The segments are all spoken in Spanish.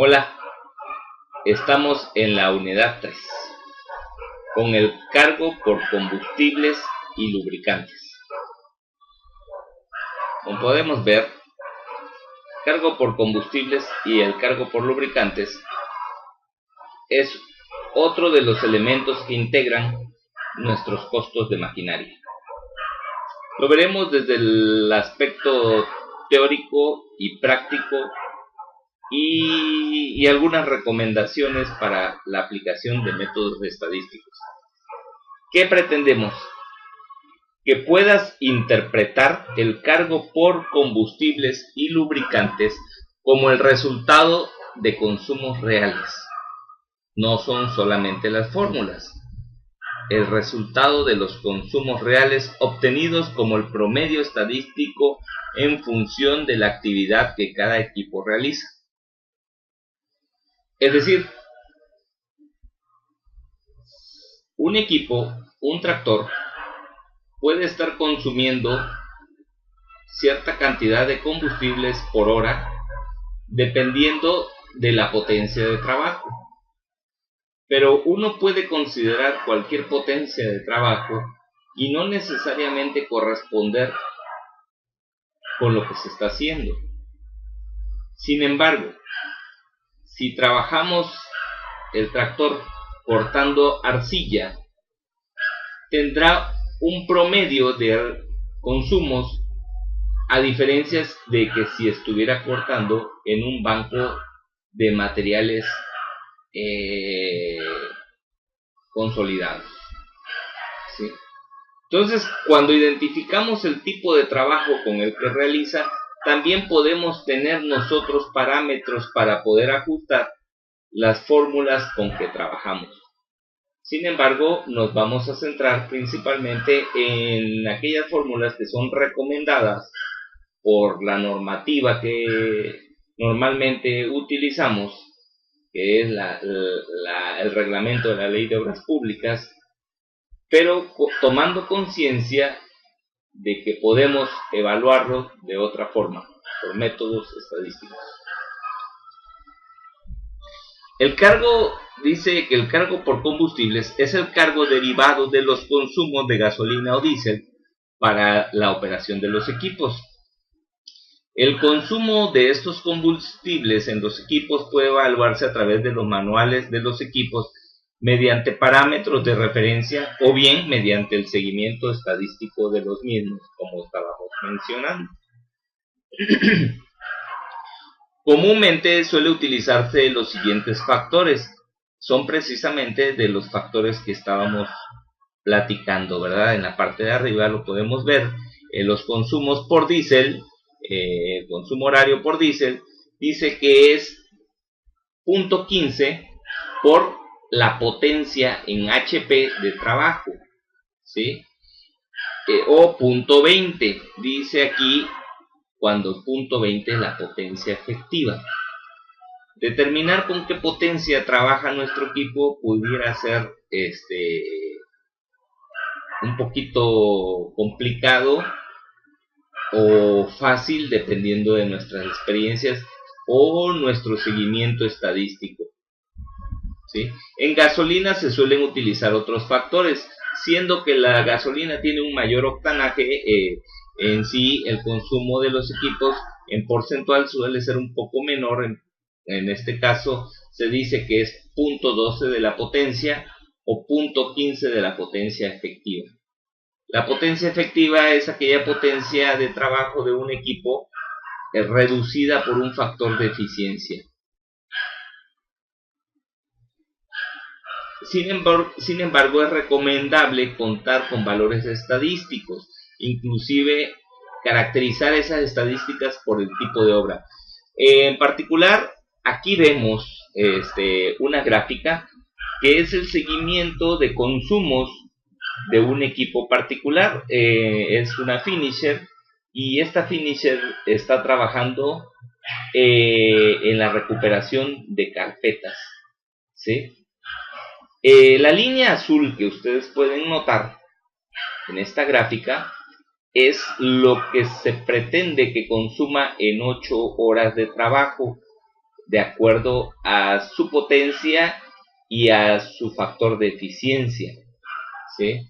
Hola, estamos en la unidad 3 con el cargo por combustibles y lubricantes. Como podemos ver, cargo por combustibles y el cargo por lubricantes es otro de los elementos que integran nuestros costos de maquinaria. Lo veremos desde el aspecto teórico y práctico y algunas recomendaciones para la aplicación de métodos estadísticos. ¿Qué pretendemos? Que puedas interpretar el cargo por combustibles y lubricantes como el resultado de consumos reales. No son solamente las fórmulas, el resultado de los consumos reales obtenidos como el promedio estadístico en función de la actividad que cada equipo realiza. Es decir, un equipo, un tractor, puede estar consumiendo cierta cantidad de combustibles por hora dependiendo de la potencia de trabajo. Pero uno puede considerar cualquier potencia de trabajo y no necesariamente corresponder con lo que se está haciendo. Sin embargo, si trabajamos el tractor cortando arcilla, tendrá un promedio de consumos a diferencia de que si estuviera cortando en un banco de materiales consolidados, ¿sí? Entonces, cuando identificamos el tipo de trabajo con el que realiza, también podemos tener nosotros parámetros para poder ajustar las fórmulas con que trabajamos. Sin embargo, nos vamos a centrar principalmente en aquellas fórmulas que son recomendadas por la normativa que normalmente utilizamos, que es el reglamento de la Ley de Obras Públicas, pero tomando conciencia de que podemos evaluarlo de otra forma, por métodos estadísticos. El cargo dice que el cargo por combustibles es el cargo derivado de los consumos de gasolina o diésel para la operación de los equipos. El consumo de estos combustibles en los equipos puede evaluarse a través de los manuales de los equipos mediante parámetros de referencia o bien mediante el seguimiento estadístico de los mismos, como estábamos mencionando. Comúnmente suele utilizarse los siguientes factores. Son precisamente de los factores que estábamos platicando, ¿verdad? En la parte de arriba lo podemos ver. Los consumos por diésel, consumo horario por diésel, dice que es 0.15 por la potencia en HP de trabajo, ¿sí? O 0.20, dice aquí, cuando 0.20 es la potencia efectiva. Determinar con qué potencia trabaja nuestro equipo pudiera ser un poquito complicado o fácil dependiendo de nuestras experiencias o nuestro seguimiento estadístico, ¿sí? En gasolina se suelen utilizar otros factores, siendo que la gasolina tiene un mayor octanaje. En sí, el consumo de los equipos en porcentual suele ser un poco menor. En este caso se dice que es 0.12 de la potencia o 0.15 de la potencia efectiva. La potencia efectiva es aquella potencia de trabajo de un equipo reducida por un factor de eficiencia. Sin embargo, es recomendable contar con valores estadísticos, inclusive caracterizar esas estadísticas por el tipo de obra. En particular, aquí vemos una gráfica que es el seguimiento de consumos de un equipo particular. Es una finisher y esta finisher está trabajando en la recuperación de carpetas, ¿sí? La línea azul que ustedes pueden notar en esta gráfica es lo que se pretende que consuma en 8 horas de trabajo. de acuerdo a su potencia y a su factor de eficiencia, ¿sí?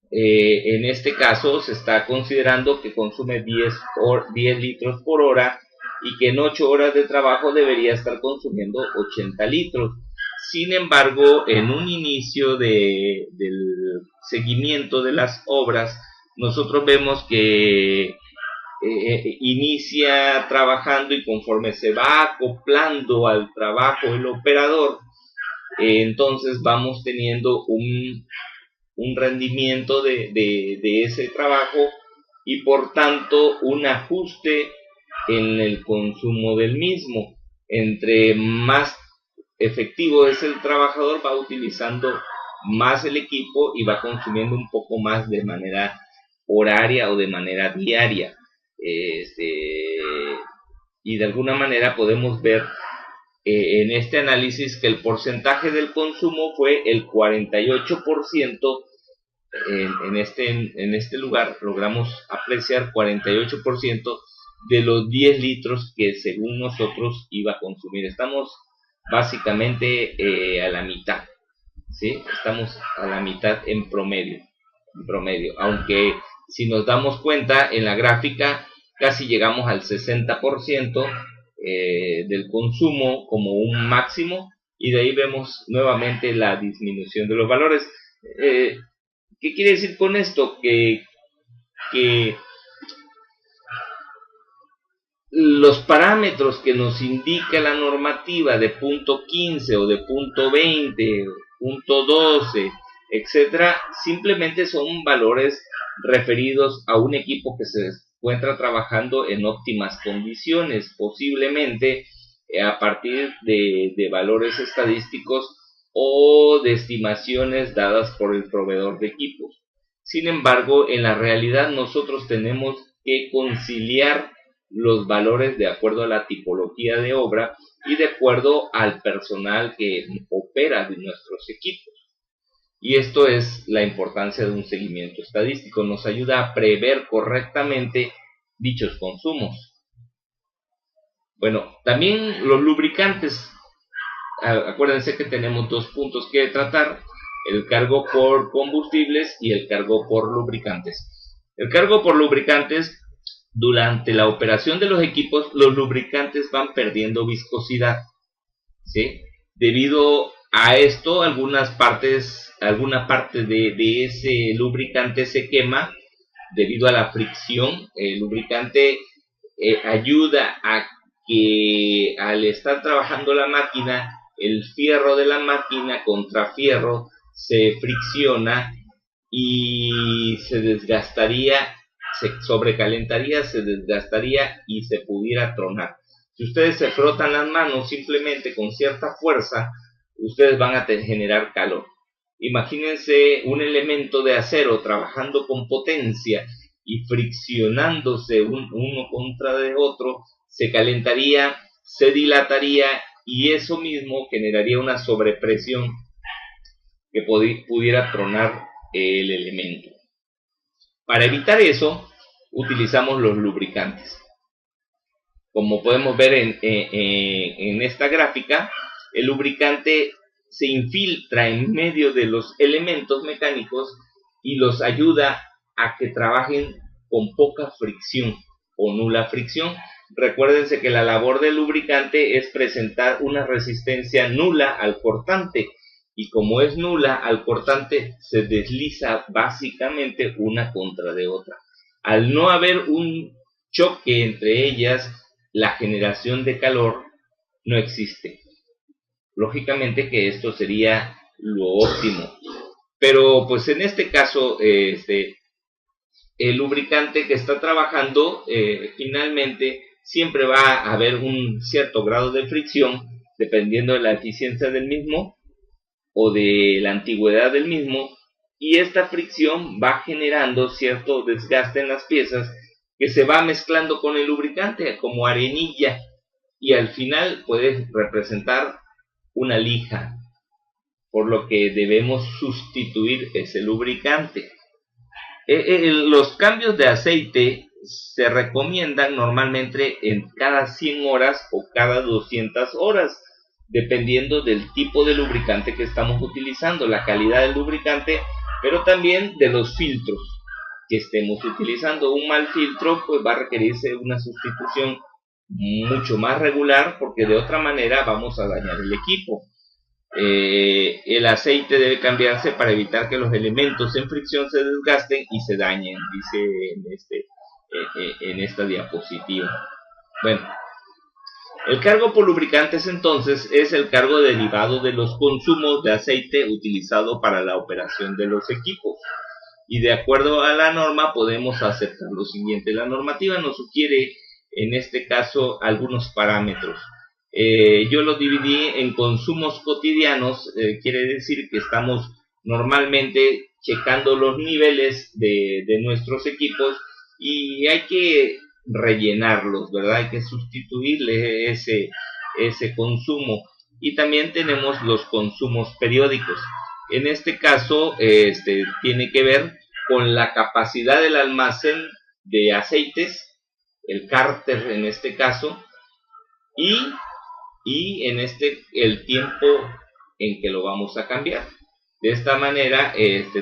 En este caso se está considerando que consume 10 litros por hora y que en 8 horas de trabajo debería estar consumiendo 80 litros. Sin embargo, en un inicio del seguimiento de las obras, nosotros vemos que inicia trabajando y conforme se va acoplando al trabajo el operador, entonces vamos teniendo un rendimiento de ese trabajo y por tanto un ajuste en el consumo del mismo. Entre más efectivo es el trabajador, va utilizando más el equipo y va consumiendo un poco más de manera horaria o de manera diaria. Y de alguna manera podemos ver en este análisis que el porcentaje del consumo fue el 48%. En este lugar logramos apreciar 48% de los 10 litros que según nosotros iba a consumir. Estamos básicamente a la mitad, ¿sí? Estamos a la mitad en promedio, aunque si nos damos cuenta en la gráfica casi llegamos al 60% del consumo como un máximo, y de ahí vemos nuevamente la disminución de los valores. ¿Qué quiere decir con esto? Que los parámetros que nos indica la normativa de punto 15 o de punto 20, punto 12, etcétera, simplemente son valores referidos a un equipo que se encuentra trabajando en óptimas condiciones, posiblemente a partir de valores estadísticos o de estimaciones dadas por el proveedor de equipos. Sin embargo, en la realidad nosotros tenemos que conciliar los valores de acuerdo a la tipología de obra y de acuerdo al personal que opera de nuestros equipos. Y esto es la importancia de un seguimiento estadístico, nos ayuda a prever correctamente dichos consumos. Bueno, también los lubricantes. Acuérdense que tenemos dos puntos que tratar: el cargo por combustibles y el cargo por lubricantes. El cargo por lubricantes: durante la operación de los equipos, los lubricantes van perdiendo viscosidad, ¿sí? Debido a esto, alguna parte de ese lubricante se quema debido a la fricción. El lubricante ayuda a que al estar trabajando la máquina, el fierro de la máquina contra fierro se fricciona y se desgastaría, se sobrecalentaría, se desgastaría y se pudiera tronar. Si ustedes se frotan las manos simplemente con cierta fuerza, ustedes van a generar calor. Imagínense un elemento de acero trabajando con potencia y friccionándose uno contra de otro, se calentaría, se dilataría y eso mismo generaría una sobrepresión que pudiera tronar el elemento. Para evitar eso, utilizamos los lubricantes. Como podemos ver en esta gráfica, el lubricante se infiltra en medio de los elementos mecánicos y los ayuda a que trabajen con poca fricción o nula fricción. Recuérdense que la labor del lubricante es presentar una resistencia nula al cortante, y como es nula al cortante, se desliza básicamente una contra de otra. Al no haber un choque entre ellas, la generación de calor no existe. Lógicamente que esto sería lo óptimo, pero pues en este caso el lubricante que está trabajando finalmente siempre va a haber un cierto grado de fricción dependiendo de la eficiencia del mismo o de la antigüedad del mismo, y esta fricción va generando cierto desgaste en las piezas que se va mezclando con el lubricante como arenilla y al final puede representar una lija, por lo que debemos sustituir ese lubricante. Los cambios de aceite se recomiendan normalmente en cada 100 horas o cada 200 horas, dependiendo del tipo de lubricante que estamos utilizando, la calidad del lubricante, pero también de los filtros que estemos utilizando. Un mal filtro pues va a requerirse una sustitución mucho más regular, porque de otra manera vamos a dañar el equipo. El aceite debe cambiarse para evitar que los elementos en fricción se desgasten y se dañen, dice en esta diapositiva. Bueno, el cargo por lubricantes entonces es el cargo derivado de los consumos de aceite utilizado para la operación de los equipos. Y de acuerdo a la norma podemos aceptar lo siguiente. La normativa nos sugiere en este caso algunos parámetros. Yo lo dividí en consumos cotidianos, quiere decir que estamos normalmente checando los niveles de nuestros equipos y hay que rellenarlos, ¿verdad? Hay que sustituirle ese consumo. Y también tenemos los consumos periódicos. En este caso, tiene que ver con la capacidad del almacén de aceites, el cárter en este caso, y el tiempo en que lo vamos a cambiar. De esta manera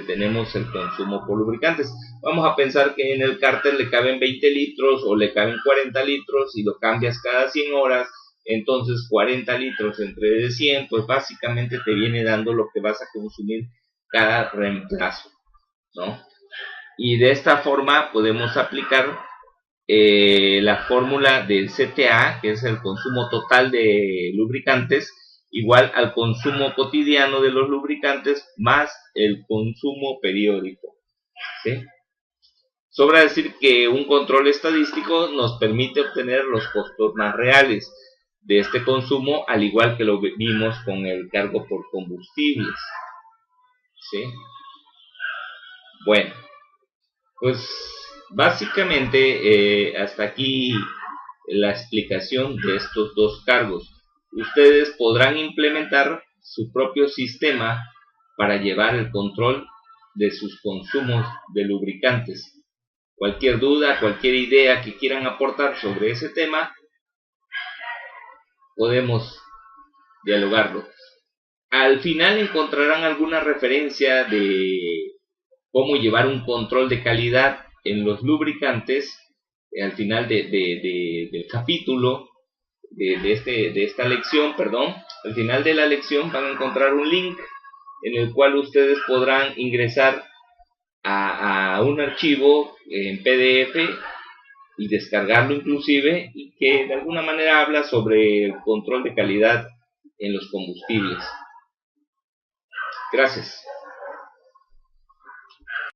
tenemos el consumo por lubricantes. Vamos a pensar que en el cárter le caben 20 litros o le caben 40 litros y lo cambias cada 100 horas. Entonces 40 litros entre 100, pues básicamente te viene dando lo que vas a consumir cada reemplazo, ¿no? Y de esta forma podemos aplicar la fórmula del CTA, que es el consumo total de lubricantes, igual al consumo cotidiano de los lubricantes más el consumo periódico, ¿sí? Sobra decir que un control estadístico nos permite obtener los costos más reales de este consumo, al igual que lo vimos con el cargo por combustibles, ¿sí? Bueno, pues básicamente hasta aquí la explicación de estos dos cargos. Ustedes podrán implementar su propio sistema para llevar el control de sus consumos de lubricantes. Cualquier duda, cualquier idea que quieran aportar sobre ese tema, podemos dialogarlo. Al final encontrarán alguna referencia de cómo llevar un control de calidad en los lubricantes al final del capítulo de esta lección, perdón. Al final de la lección van a encontrar un link en el cual ustedes podrán ingresar a un archivo en PDF y descargarlo inclusive, y que de alguna manera habla sobre el control de calidad en los combustibles. Gracias.